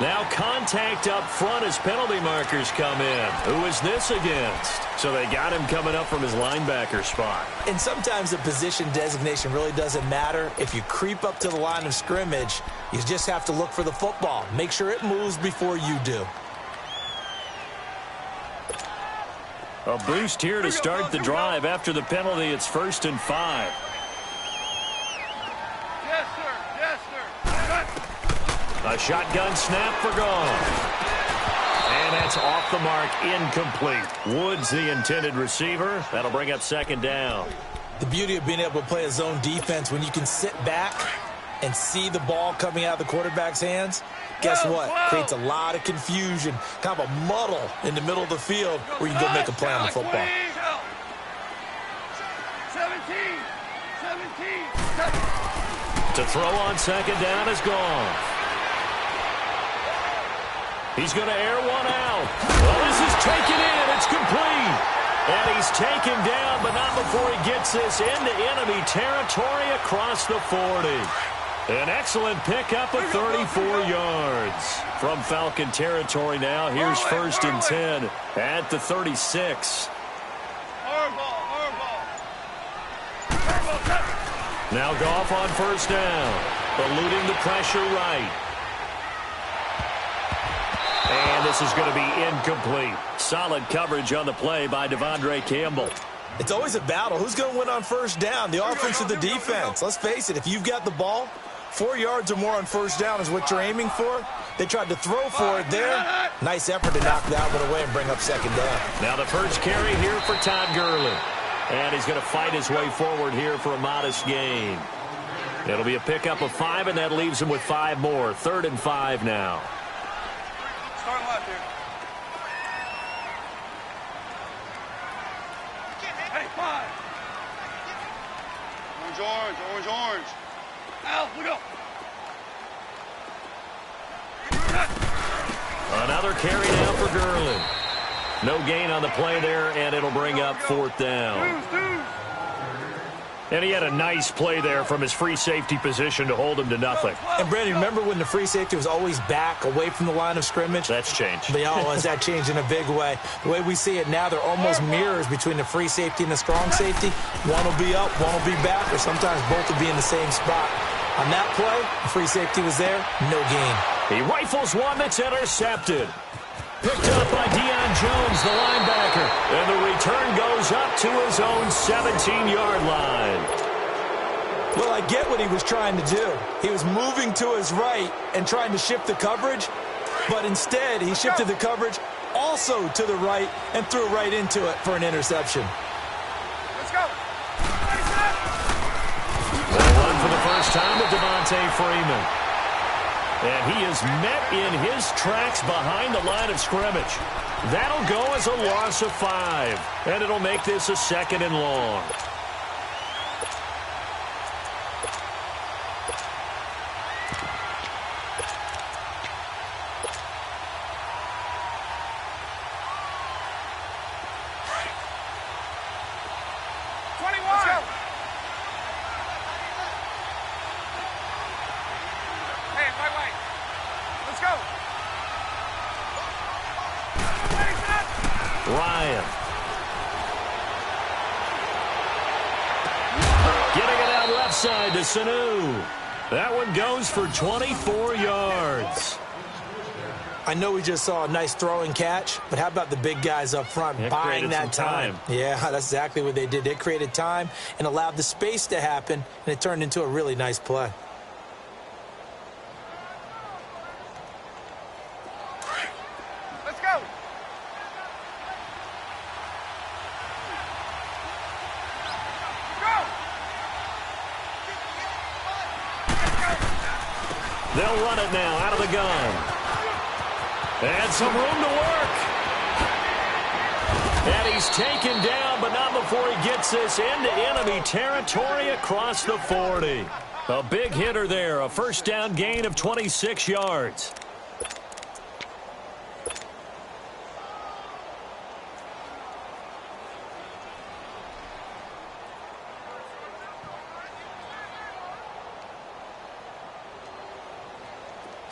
Now contact up front as penalty markers come in. Who is this against? So they got him coming up from his linebacker spot. And sometimes the position designation really doesn't matter. If you creep up to the line of scrimmage, you just have to look for the football. Make sure it moves before you do. A boost here to start the drive. After the penalty, it's 1st and 5. Yes, sir. Yes, sir. A shotgun snap for Goff. And that's off the mark, incomplete. Woods the intended receiver. That'll bring up 2nd down. The beauty of being able to play a zone defense when you can sit back and see the ball coming out of the quarterback's hands, guess what? Creates a lot of confusion, kind of a muddle in the middle of the field where you can go make a play on the football. 17. To throw on 2nd down is gone. He's going to air one out. Well, this is taken in. It's complete. And he's taken down, but not before he gets this into enemy territory across the 40. An excellent pickup of 34 yards. From Falcon territory now, here's 1st and 10 at the 36. Now Goff on 1st down, eluding the pressure right. And this is going to be incomplete. Solid coverage on the play by Devondre Campbell. It's always a battle. Who's going to win on 1st down, the offense or the defense? Let's face it, if you've got the ball, 4 yards or more on 1st down is what you're aiming for. They tried to throw for it there. Nice effort to knock that one away and bring up 2nd down. Now the first carry here for Todd Gurley. And he's going to fight his way forward here for a modest gain. It'll be a pickup of 5, and that leaves him with 5 more. 3rd and 5 now. Start left here. Hey, 5. Orange. Al, look up. Another carry now for Gurley. No gain on the play there, and it'll bring up 4th down. And he had a nice play there from his free safety position to hold him to nothing. And, Brandon, remember when the free safety was always back away from the line of scrimmage? That's changed. Has that changed in a big way? The way we see it now, they're almost mirrors between the free safety and the strong safety. One will be up, one will be back, or sometimes both will be in the same spot. On that play, the free safety was there, no gain. He rifles one that's intercepted. Picked up by Deion Jones, the linebacker. And the return goes up to his own 17-yard line. Well, I get what he was trying to do. He was moving to his right and trying to shift the coverage, but instead he shifted the coverage also to the right and threw right into it for an interception. Let's go. They'll run for the first time with Devontae Freeman. And he is met in his tracks behind the line of scrimmage. That'll go as a loss of 5. And it'll make this a 2nd and long. Ryan. Getting it out left side to Sanu. That one goes for 24 yards. I know we just saw a nice throwing catch, but how about the big guys up front buying that time? Yeah, that's exactly what they did. They created time and allowed the space to happen, and it turned into a really nice play. Let's go. They'll run it now out of the gun. And some room to work. And he's taken down, but not before he gets this into enemy territory across the 40. A big hitter there, a first down gain of 26 yards.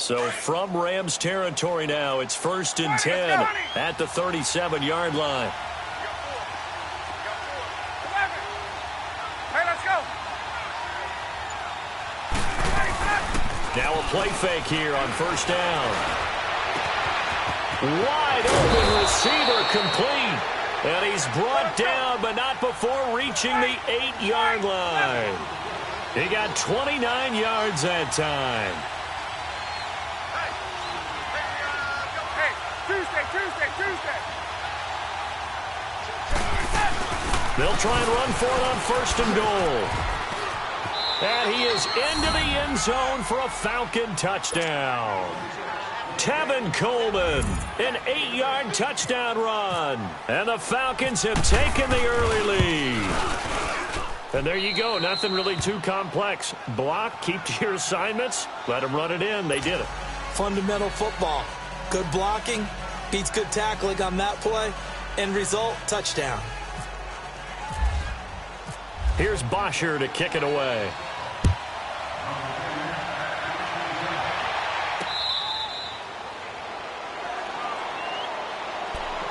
So from Rams territory now, it's 1st and 10 at the 37-yard line. Hey, let's go. Now a play fake here on 1st down. Wide open receiver complete. And he's brought down, but not before reaching the 8-yard line. He got 29 yards that time. Hey, Tuesday. They'll try and run for it on 1st and goal. And he is into the end zone for a Falcon touchdown. Tevin Coleman, an 8-yard touchdown run. And the Falcons have taken the early lead. And there you go. Nothing really too complex. Block, keep to your assignments, let them run it in. They did it. Fundamental football. Good blocking, beats good tackling on that play. End result, touchdown. Here's Bosher to kick it away.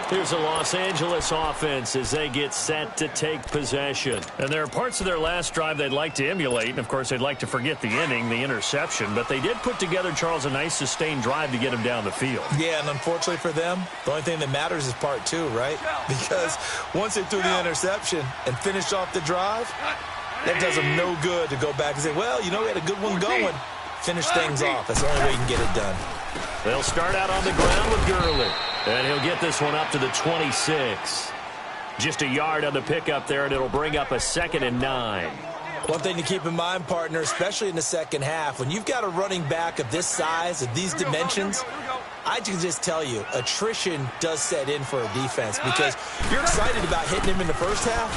Here's a Los Angeles offense as they get set to take possession. And there are parts of their last drive they'd like to emulate. And, of course, they'd like to forget the inning, the interception. But they did put together, Charles, a nice sustained drive to get him down the field. Yeah, and unfortunately for them, the only thing that matters is part 2, right? Because once they threw the interception and finished off the drive, that does them no good to go back and say, well, you know, we had a good one going. Finish things off. That's the only way you can get it done. They'll start out on the ground with Gurley. And he'll get this one up to the 26. Just a yard on the pickup there, and it'll bring up a 2nd and 9. One thing to keep in mind, partner, especially in the second half, when you've got a running back of this size, of these dimensions, I can just tell you, attrition does set in for a defense because you're excited about hitting him in the first half.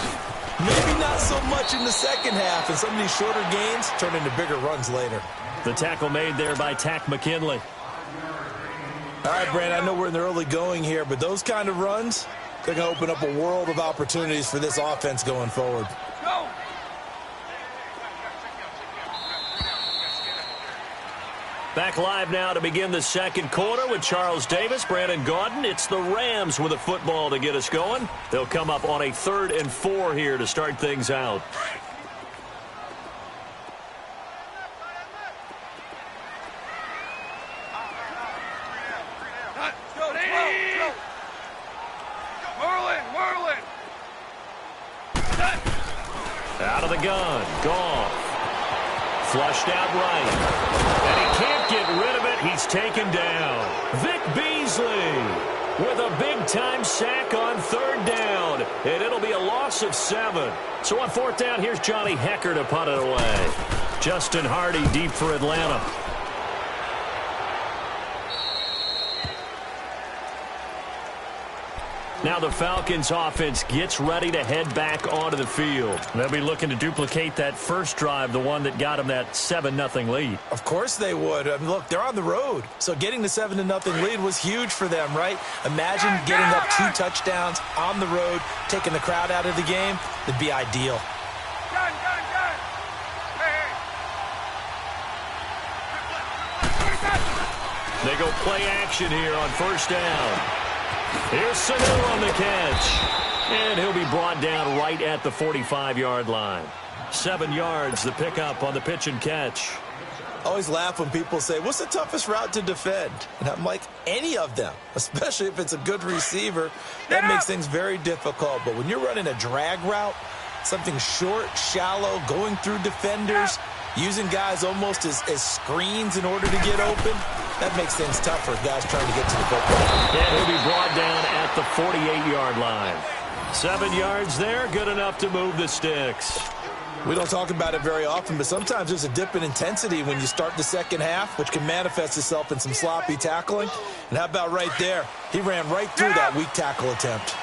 Maybe not so much in the second half, and some of these shorter gains turn into bigger runs later. The tackle made there by Tack McKinley. All right, Brandon, I know we're in the early going here, but those kind of runs, they're going to open up a world of opportunities for this offense going forward. Go. Back live now to begin the second quarter with Charles Davis, Brandon Gaudin. It's the Rams with a football to get us going. They'll come up on a 3rd and 4 here to start things out. Out of the gun, Goff. Flushed out right. And he can't get rid of it. He's taken down. Vic Beasley with a big-time sack on 3rd down. And it'll be a loss of 7. So on 4th down, here's Johnny Hecker to punt it away. Justin Hardy deep for Atlanta. Now the Falcons offense gets ready to head back onto the field. They'll be looking to duplicate that first drive, the one that got them that 7-0 lead. Of course they would. I mean, look, they're on the road. So getting the 7-0 lead was huge for them, right? Imagine getting up 2 touchdowns on the road, taking the crowd out of the game. That'd be ideal. Gun. Hey. They go play action here on 1st down. Here's Sanu on the catch. And he'll be brought down right at the 45-yard line. 7 yards, the pickup on the pitch and catch. I always laugh when people say, what's the toughest route to defend? And I'm like, any of them, especially if it's a good receiver. That makes things very difficult. But when you're running a drag route, something short, shallow, going through defenders, using guys almost as screens in order to get open, that makes things tough for guys trying to get to the football. And he'll be brought down at the 48-yard line. 7 yards there, good enough to move the sticks. We don't talk about it very often, but sometimes there's a dip in intensity when you start the second half, which can manifest itself in some sloppy tackling. And how about right there? He ran right through that weak tackle attempt.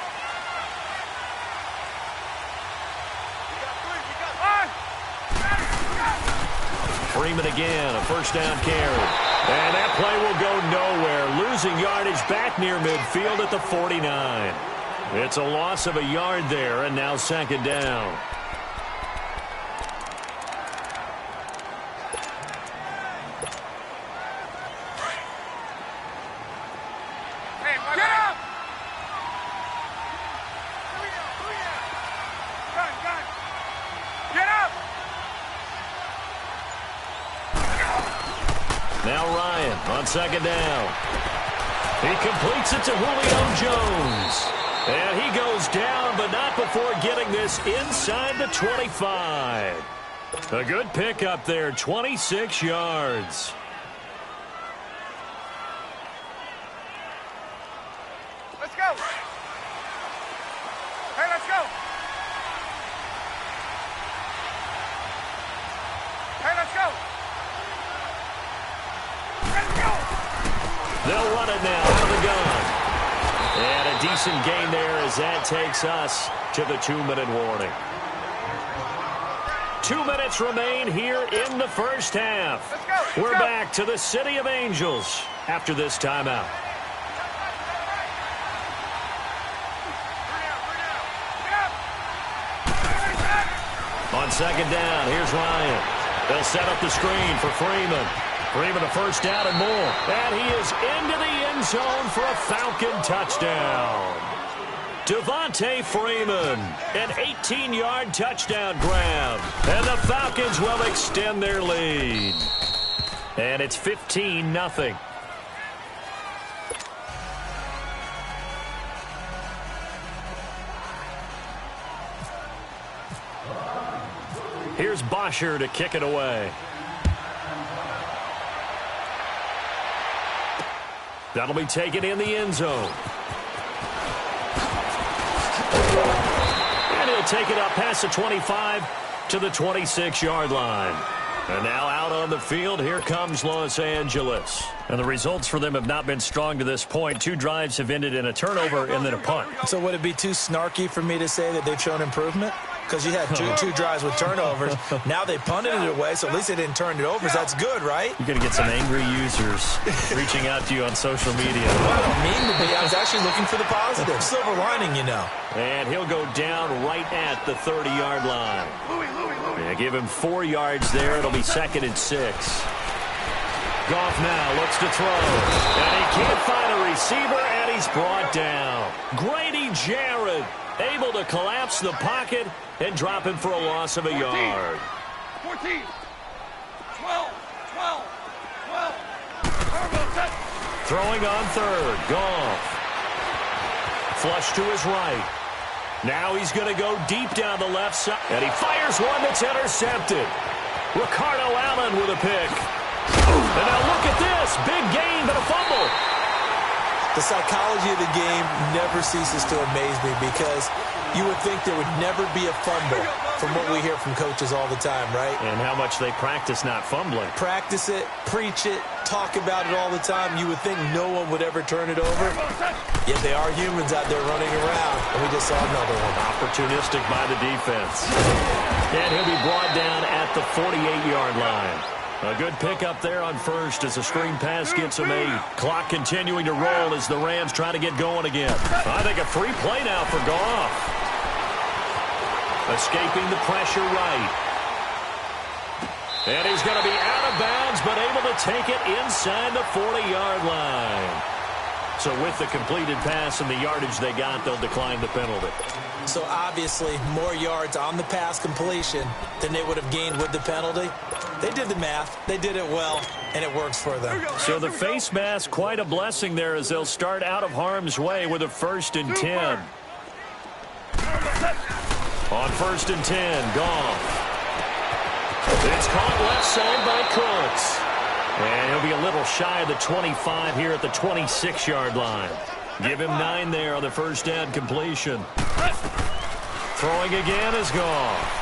Freeman again, a 1st down carry. And that play will go nowhere. Losing yardage back near midfield at the 49. It's a loss of a yard there, and now 2nd down. Now Ryan on second down. He completes it to Julio Jones. And he goes down, but not before getting this inside the 25. A good pickup there, 26 yards. Let's go. Hey, let's go. Hey, let's go. Let's go. They'll run it now out of the gun. And a decent gain there as that takes us to the 2-minute warning. 2 minutes remain here in the first half. Let's go. Let's We're go. back to the City of Angels after this timeout. On second down, here's Ryan. They'll set up the screen for Freeman. Freeman a first down and more. And he is into the end zone for a Falcon touchdown. Devontae Freeman, an 18-yard touchdown grab. And the Falcons will extend their lead. And it's 15-0. Here's Bosher to kick it away. That'll be taken in the end zone. And he'll take it up past the 25 to the 26-yard line. And now out on the field, here comes Los Angeles. And the results for them have not been strong to this point. 2 drives have ended in a turnover and then a punt. So would it be too snarky for me to say that they've shown improvement? Because you had two drives with turnovers. Now they punted it away, so at least they didn't turn it over. So that's good, right? You're going to get some angry users reaching out to you on social media. Well, I don't mean to be. I was actually looking for the positive. Silver lining, you know. And he'll go down right at the 30-yard line. Yeah, give him 4 yards there. It'll be 2nd and 6. Goff now looks to throw. And he can't find a receiver, and he's brought down. Grady Jarrett able to collapse the pocket and drop him for a loss of a yard. 14, 12, 12, 12. Throwing on third. Goff. Flush to his right. Now he's going to go deep down the left side. And he fires one that's intercepted. Ricardo Allen with a pick. And now look at this. Big gain, but a fumble. The psychology of the game never ceases to amaze me because you would think there would never be a fumble from what we hear from coaches all the time, right? And how much they practice not fumbling. Practice it, preach it, talk about it all the time. You would think no one would ever turn it over. Yet they are humans out there running around, and we just saw another one. Opportunistic by the defense. And he'll be brought down at the 48-yard line. A good pickup there on first as a screen pass gets him 8. Clock continuing to roll as the Rams try to get going again. I think a free play now for Goff. Escaping the pressure right. And he's going to be out of bounds, but able to take it inside the 40-yard line. So with the completed pass and the yardage they got, they'll decline the penalty. So obviously more yards on the pass completion than they would have gained with the penalty. They did the math. They did it well, and it works for them. So the face mask, quite a blessing there as they'll start out of harm's way with a 1st and 10. On 1st and 10, Goff. It's caught left side by Cooks. And he'll be a little shy of the 25 here at the 26-yard line. Give him 9 there on the first down completion. Throwing again is Goff.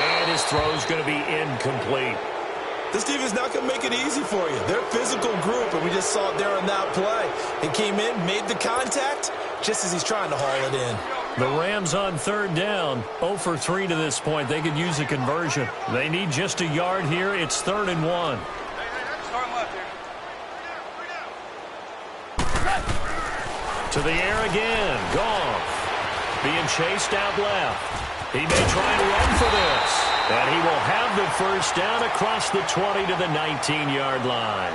And his throw's going to be incomplete. This defense not going to make it easy for you. They're a physical group, and we just saw it there on that play. He came in, made the contact, just as he's trying to haul it in. The Rams on 3rd down, 0 for 3 to this point. They could use a conversion. They need just a yard here. It's 3rd and 1. Start left here. To the air again. Goff being chased out left. He may try and run for this. And he will have the first down across the 20 to the 19-yard line.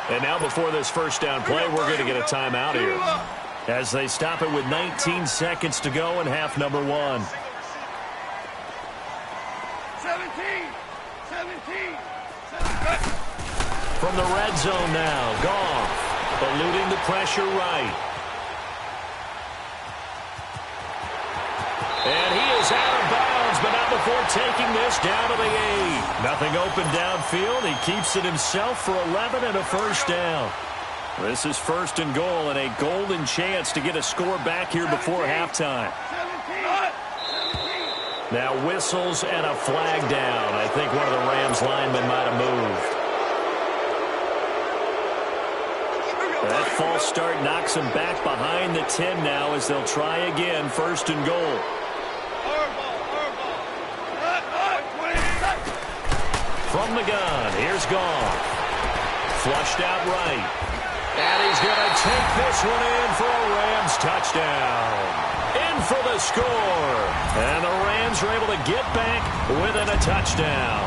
And now before this first down play, we're going to get a timeout here, as they stop it with 19 seconds to go in half number 1. 17, 17, From the red zone now, Goff eluding the pressure right. And he is out of bounds, but not before taking this down to the 8. Nothing open downfield. He keeps it himself for 11 and a first down. This is 1st and goal and a golden chance to get a score back here before halftime. Now whistles and a flag down. I think one of the Rams linemen might have moved. That false start knocks him back behind the 10 now as they'll try again. 1st and goal. From the gun, here's Goff. Flushed out right. And he's going to take this one in for a Rams touchdown. In for the score. And the Rams are able to get back within a touchdown.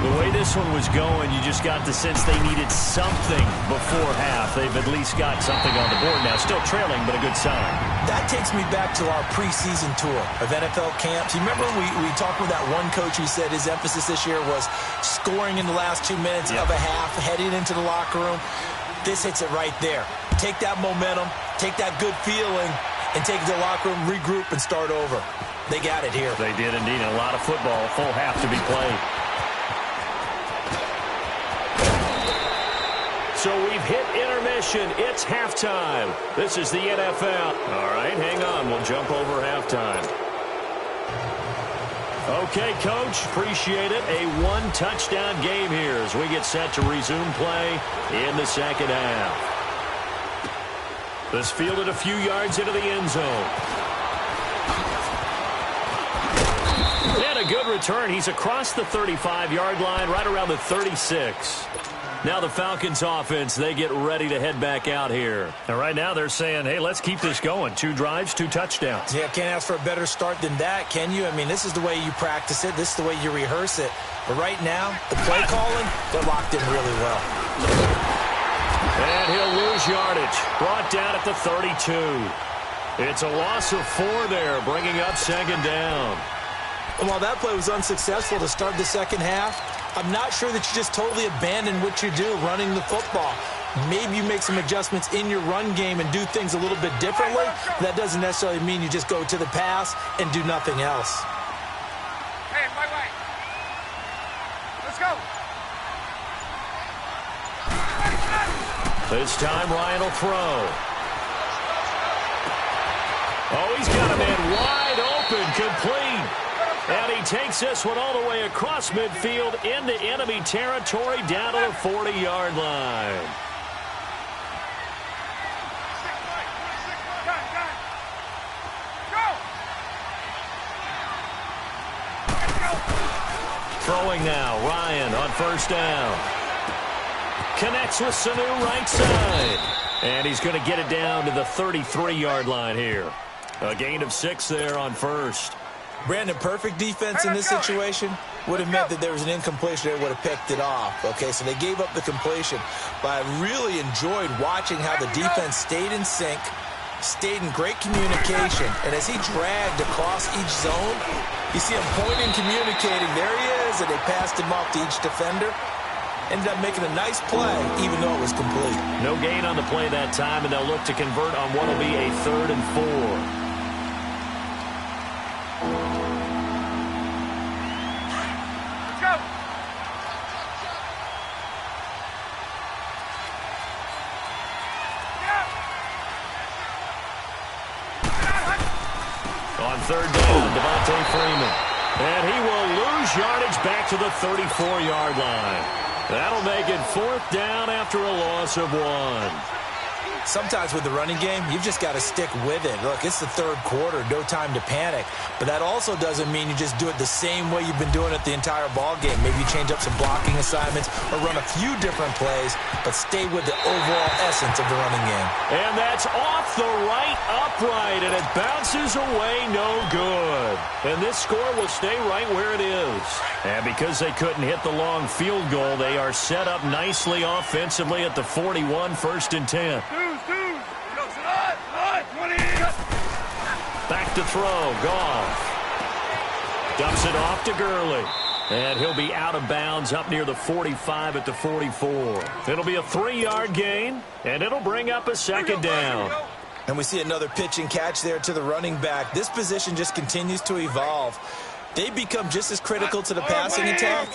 The way this one was going, you just got the sense they needed something before half. They've at least got something on the board now. Still trailing, but a good sign. That takes me back to our preseason tour of NFL camps. You remember we talked with that one coach who said his emphasis this year was scoring in the last 2 minutes of a half, heading into the locker room. This hits it right there. Take that momentum, take that good feeling, and take it to the locker room, regroup, and start over. They got it here. They did indeed. A lot of football, full half to be played. So we've hit intermission. It's halftime. This is the NFL. All right, hang on. We'll jump over halftime. Okay, Coach, appreciate it. A one-touchdown game here as we get set to resume play in the second half. This fielded a few yards into the end zone. And a good return. He's across the 35-yard line, right around the 36. Now the Falcons offense, they get ready to head back out here. And right now they're saying, hey, let's keep this going. 2 drives, 2 touchdowns. Yeah, can't ask for a better start than that, can you? I mean, this is the way you practice it. This is the way you rehearse it. But right now, the play calling, they're locked in really well. And he'll lose yardage. Brought down at the 32. It's a loss of 4 there, bringing up second down. And while that play was unsuccessful to start the second half, I'm not sure that you just totally abandon what you do running the football. Maybe you make some adjustments in your run game and do things a little bit differently. That doesn't necessarily mean you just go to the pass and do nothing else. Hey, my way. Let's go. This time Ryan will throw. Oh, he's got a man wide open, complete. And he takes this one all the way across midfield into enemy territory down to the 40-yard line. Throwing now, Ryan on first down. Connects with Sanu right side. And he's going to get it down to the 33-yard line here. A gain of 6 there on first. Brandon, perfect defense in this situation would have meant that there was an incompletion. They would have picked it off. Okay, so they gave up the completion. But I really enjoyed watching how the defense stayed in sync, stayed in great communication. And as he dragged across each zone, you see him pointing, communicating. There he is, and they passed him off to each defender. Ended up making a nice play, even though it was complete. No gain on the play that time, and they'll look to convert on what will be a 3rd and 4. On 3rd down, Devontae Freeman. And he will lose yardage back to the 34-yard line. That'll make it 4th down after a loss of 1. Sometimes with the running game, you've just got to stick with it. Look, it's the 3rd quarter, no time to panic. But that also doesn't mean you just do it the same way you've been doing it the entire ball game. Maybe you change up some blocking assignments or run a few different plays, but stay with the overall essence of the running game. And that's off the right upright, and it bounces away no good. And this score will stay right where it is. And because they couldn't hit the long field goal, they are set up nicely offensively at the 41, 1st and 10. Back to throw, Goff. Dumps it off to Gurley. And he'll be out of bounds up near the 45 at the 44. It'll be a 3-yard gain, and it'll bring up a second down. And we see another pitch and catch there to the running back. This position just continues to evolve. They become just as critical to the passing attack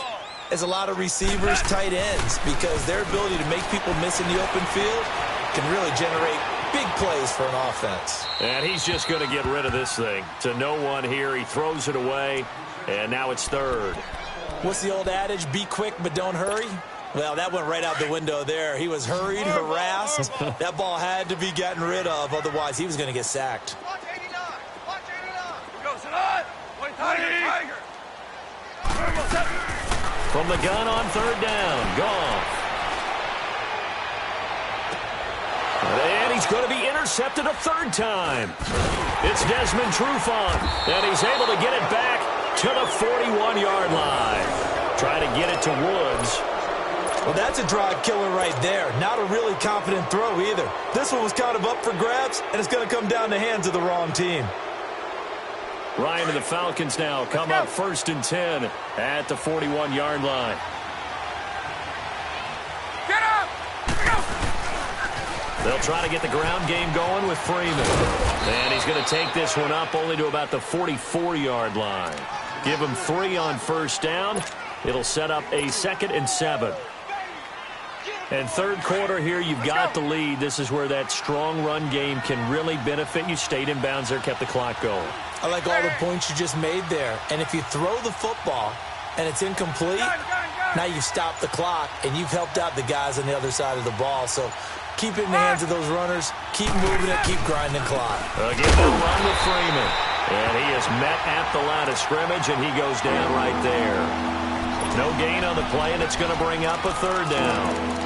as a lot of receivers, tight ends, because their ability to make people miss in the open field can really generate big plays for an offense. And he's just going to get rid of this thing. To no one here. He throws it away, and now it's third. What's the old adage? Be quick, but don't hurry. Well, that went right out the window there. He was hurried, harassed. That ball had to be gotten rid of. Otherwise, he was going to get sacked. Watch 89. Watch 89. Go, Sadat. Tiger. From the gun on third down. Goff. And he's going to be intercepted a third time. It's Desmond Trufant, and he's able to get it back to the 41-yard line. Trying to get it to Woods. Well, that's a drive killer right there. Not a really confident throw either. This one was kind of up for grabs, and it's going to come down the hands of the wrong team. Ryan and the Falcons now come up 1st and 10 at the 41-yard line. Get up! They'll try to get the ground game going with Freeman. And he's going to take this one up only to about the 44-yard line. Give him 3 on first down. It'll set up a 2nd and 7. And third quarter here, you've got the lead. This is where that strong run game can really benefit you. Stayed in bounds there, kept the clock going. I like all the points you just made there. And if you throw the football and it's incomplete, now you've stopped the clock and you've helped out the guys on the other side of the ball. So keep it in the hands of those runners. Keep moving it. Keep grinding clock. Again, the run with Freeman. And he is met at the line of scrimmage, and he goes down right there. No gain on the play, and it's going to bring up a third down.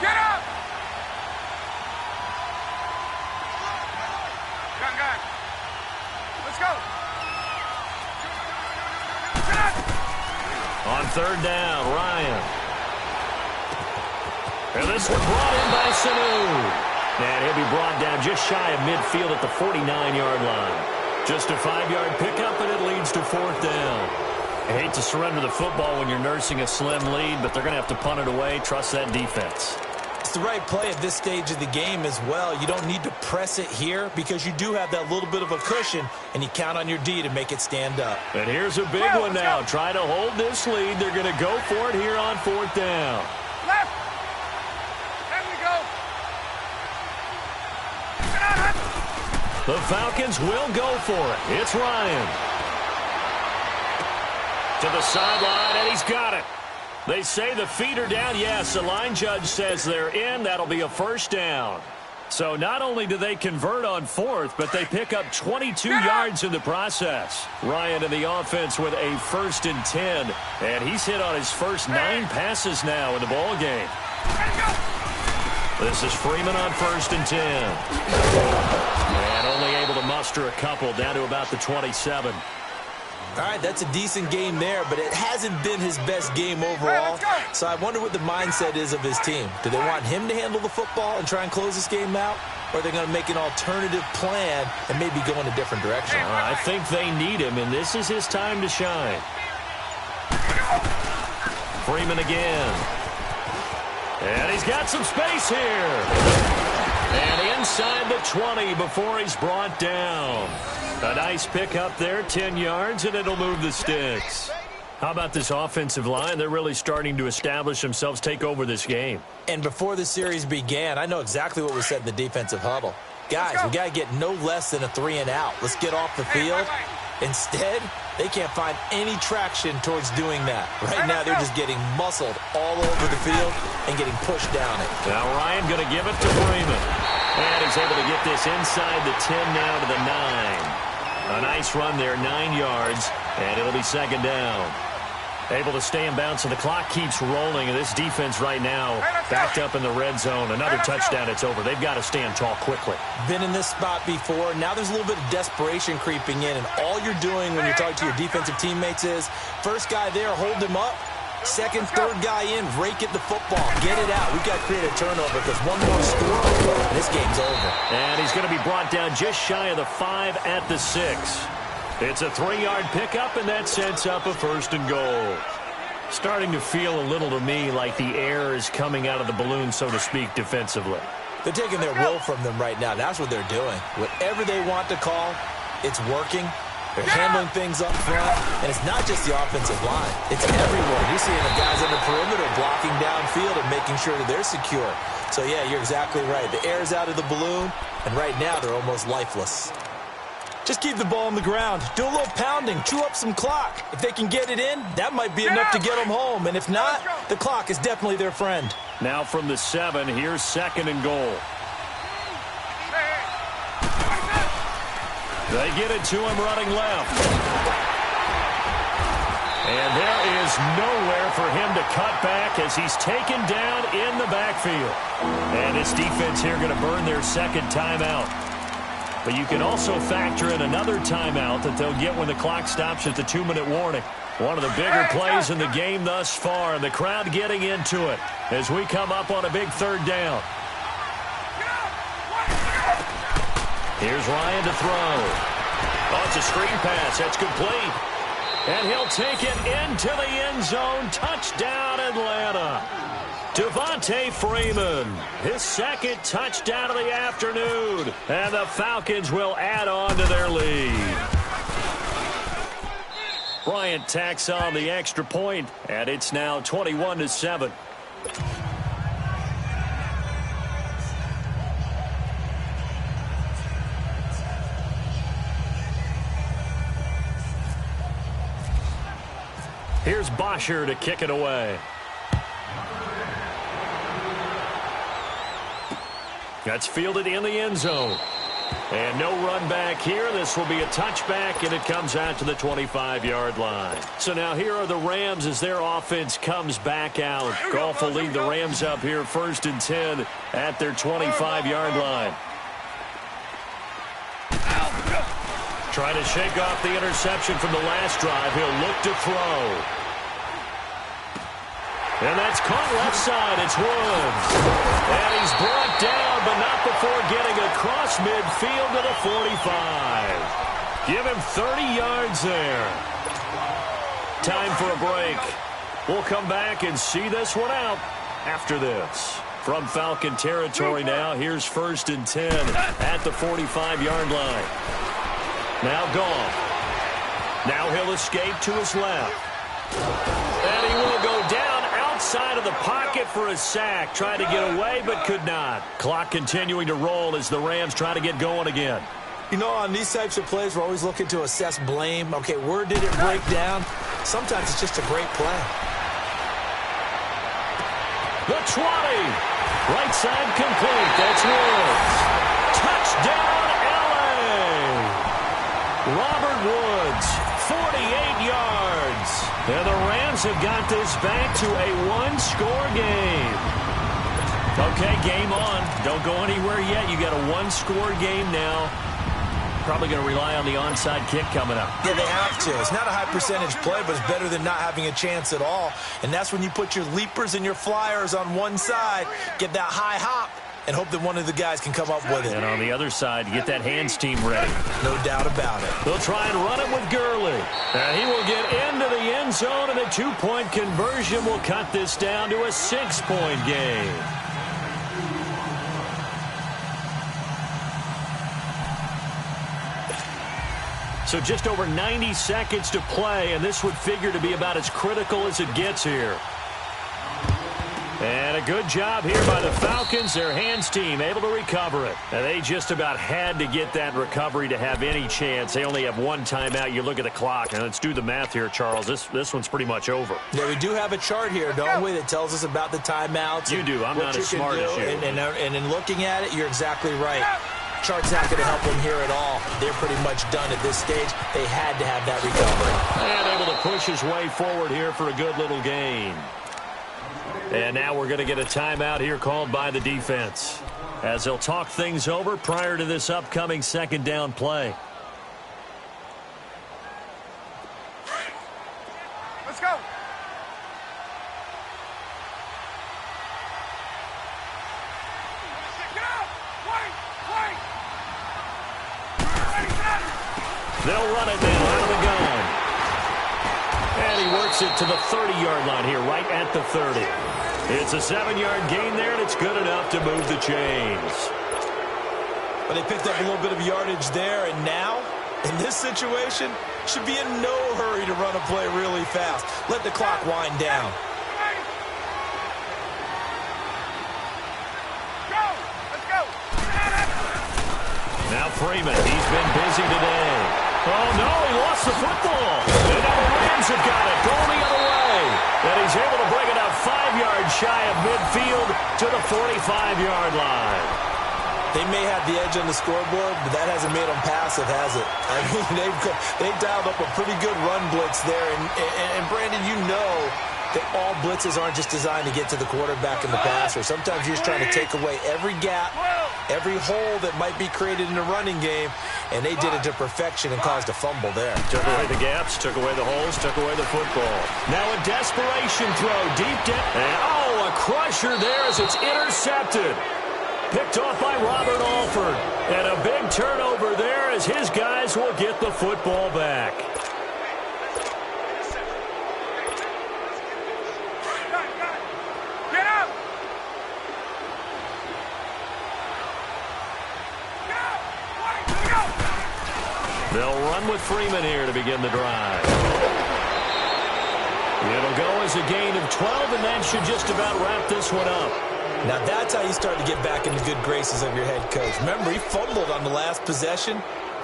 Get up! Gun. Let's go. On third down, Ryan. And this one brought in by Sanu. And he'll be brought down just shy of midfield at the 49-yard line. Just a 5-yard pickup, and it leads to 4th down. I hate to surrender the football when you're nursing a slim lead, but they're going to have to punt it away. Trust that defense. It's the right play at this stage of the game as well. You don't need to press it here because you do have that little bit of a cushion, and you count on your D to make it stand up. And here's a big one now. Try to hold this lead. They're going to go for it here on 4th down. Left. There we go. The Falcons will go for it. It's Ryan. To the sideline, and he's got it. They say the feet are down. Yes, the line judge says they're in. That'll be a first down. So not only do they convert on 4th, but they pick up 22 yards in the process. Ryan in the offense with a 1st and 10. And he's hit on his first 9 passes now in the ball game. This is Freeman on 1st and 10. And only able to muster a couple down to about the 27. All right, that's a decent game there, but it hasn't been his best game overall. So I wonder what the mindset is of his team. Do they want him to handle the football and try and close this game out? Or are they going to make an alternative plan and maybe go in a different direction? I think they need him, and this is his time to shine. Freeman again. And he's got some space here. And inside the 20 before he's brought down. A nice pickup there, 10 yards, and it'll move the sticks. How about this offensive line? They're really starting to establish themselves, take over this game. And before the series began, I know exactly what was said in the defensive huddle. Guys, we got to get no less than a 3-and-out. Let's get off the field. Instead, they can't find any traction towards doing that. Right now, they're just getting muscled all over the field and getting pushed down it. Now Ryan going to give it to Freeman. And he's able to get this inside the 10 now to the 9. A nice run there, 9 yards, and it'll be 2nd down. Able to stay in bounds, and the clock keeps rolling, and this defense right now backed up in the red zone. Another touchdown, it's over. They've got to stand tall quickly. Been in this spot before. Now there's a little bit of desperation creeping in, and all you're doing when you're talking to your defensive teammates is, first guy there, hold him up, Second, third guy in, rake at the football. Get it out. We've got to create a turnover because one more score, and this game's over. And he's going to be brought down just shy of the 5 at the 6. It's a 3-yard pickup, and that sets up a 1st and goal. Starting to feel a little to me like the air is coming out of the balloon, so to speak, defensively. They're taking their will from them right now. That's what they're doing. Whatever they want to call, it's working. They're handling things up front, and it's not just the offensive line. It's everyone. You're seeing the guys on the perimeter blocking downfield and making sure that they're secure. So, yeah, you're exactly right. The air's out of the balloon, and right now they're almost lifeless. Just keep the ball on the ground. Do a little pounding. Chew up some clock. If they can get it in, that might be enough to get them home. And if not, the clock is definitely their friend. Now from the 7, here's 2nd and goal. They get it to him running left. And there is nowhere for him to cut back as he's taken down in the backfield. And this defense here going to burn their 2nd timeout. But you can also factor in another timeout that they'll get when the clock stops at the 2-minute warning. One of the bigger plays in the game thus far, and the crowd getting into it as we come up on a big 3rd down. Here's Ryan to throw. Oh, it's a screen pass. That's complete. And he'll take it into the end zone. Touchdown, Atlanta. Devontae Freeman, his 2nd touchdown of the afternoon. And the Falcons will add on to their lead. Bryant tacks on the extra point, and it's now 21-7. Here's Bosher to kick it away. That's fielded in the end zone. And no run back here. This will be a touchback, and it comes out to the 25-yard line. So now here are the Rams as their offense comes back out. Goff will lead the Rams up here 1st and 10 at their 25-yard line. Trying to shake off the interception from the last drive. He'll look to throw. And that's caught left side. It's Woods. And he's brought down, but not before getting across midfield to the 45. Give him 30 yards there. Time for a break. We'll come back and see this one out after this. From Falcon territory now, here's 1st and 10 at the 45-yard line. Now Goff. Now he'll escape to his left. And he will go down outside of the pocket for a sack. Tried to get away, but could not. Clock continuing to roll as the Rams try to get going again. You know, on these types of plays, we're always looking to assess blame. Okay, where did it break down? Sometimes it's just a great play. The 20. Right side complete. That's Woods. Touchdown, L.A. Robert Woods, 48 yards. And the Rams have got this back to a 1-score game. Okay, game on. Don't go anywhere yet. You got a 1-score game now. Probably going to rely on the onside kick coming up. Yeah, they have to. It's not a high percentage play, but it's better than not having a chance at all. And that's when you put your leapers and your flyers on one side, get that high hop, and hope that one of the guys can come up with it. And on the other side, get that hands team ready. No doubt about it. They'll try and run it with Gurley. And he will get into the end zone, and a 2-point conversion will cut this down to a 6-point game. So just over 90 seconds to play, and this would figure to be about as critical as it gets here. And a good job here by the Falcons, their hands team, able to recover it. And they just about had to get that recovery to have any chance. They only have one timeout. You look at the clock, and let's do the math here, Charles. This one's pretty much over. Yeah, we do have a chart here, don't we, that tells us about the timeouts. You do. I'm not as smart as you. And in looking at it, you're exactly right. Chart's not going to help them here at all. They're pretty much done at this stage. They had to have that recovery. And able to push his way forward here for a good little gain. And now we're going to get a timeout here called by the defense, as they'll talk things over prior to this upcoming second down play. Let's go. They'll run it now out of the gun. And he works it to the 30-yard line here, right at the 30. It's a 7-yard gain there, and it's good enough to move the chains. But they picked up a little bit of yardage there, and now, in this situation, should be in no hurry to run a play really fast. Let the clock wind down. Now Freeman, he's been busy today. Oh, no, he lost the football. And now the Rams have got it, going the other way. And he's able to bring it up 5 yards shy of midfield to the 45-yard line. They may have the edge on the scoreboard, but that hasn't made them passive, has it? I mean, they've dialed up a pretty good run blitz there. And Brandon, you know that all blitzes aren't just designed to get to the quarterback and the passer. Sometimes you're just trying to take away every gap, every hole that might be created in the running game, and they did it to perfection and caused a fumble there. Took away the gaps, took away the holes, took away the football. Now a desperation throw deep down. And, oh, a crusher there as it's intercepted. Picked off by Robert Alford. And a big turnover there as his guys will get the football back. They'll run with Freeman here to begin the drive. It'll go as a gain of 12, and that should just about wrap this one up. Now that's how you start to get back in the good graces of your head coach. Remember, he fumbled on the last possession.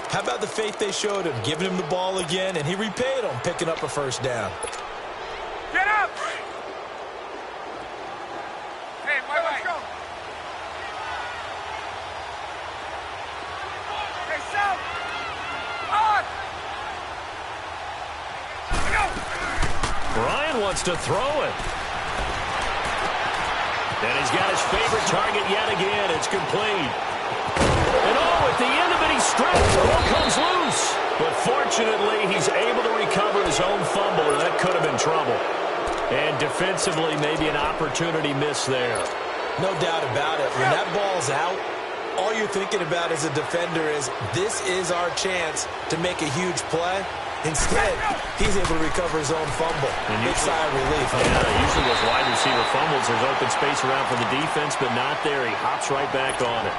How about the faith they showed him, giving him the ball again, and he repaid them, picking up a first down. Get up! Hey, my way. Go. Hey, South! On! Ryan wants to throw it. And he's got his favorite target yet again. It's complete. And oh, at the end of it, he's stripped. Ball comes loose. But fortunately, he's able to recover his own fumble, and that could have been trouble. And defensively, maybe an opportunity miss there. No doubt about it. When that ball's out, all you're thinking about as a defender is, this is our chance to make a huge play. Instead, he's able to recover his own fumble. And big sigh of relief. Yeah, usually those wide receiver fumbles, there's open space around for the defense, but not there. He hops right back on it.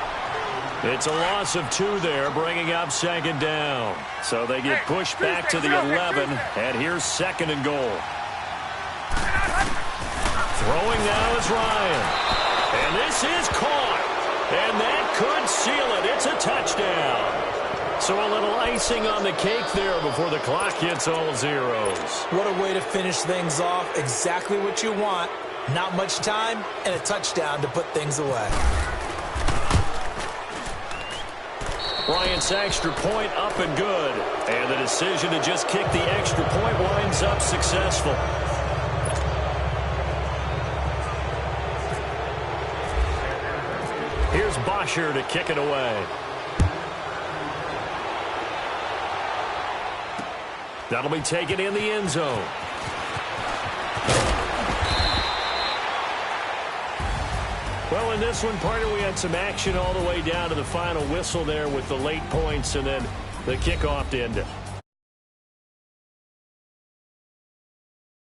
It's a loss of 2 there, bringing up second down. So they get pushed back to the 11, and here's second and goal. Throwing now is Ryan. And this is caught. And that could seal it. It's a touchdown. So a little icing on the cake there before the clock hits all zeros. What a way to finish things off. Exactly what you want. Not much time and a touchdown to put things away. Bryant's extra point up and good. And the decision to just kick the extra point winds up successful. Here's Bosher to kick it away. That'll be taken in the end zone. Well, in this one, partner, we had some action all the way down to the final whistle there with the late points and then the kickoff to end it.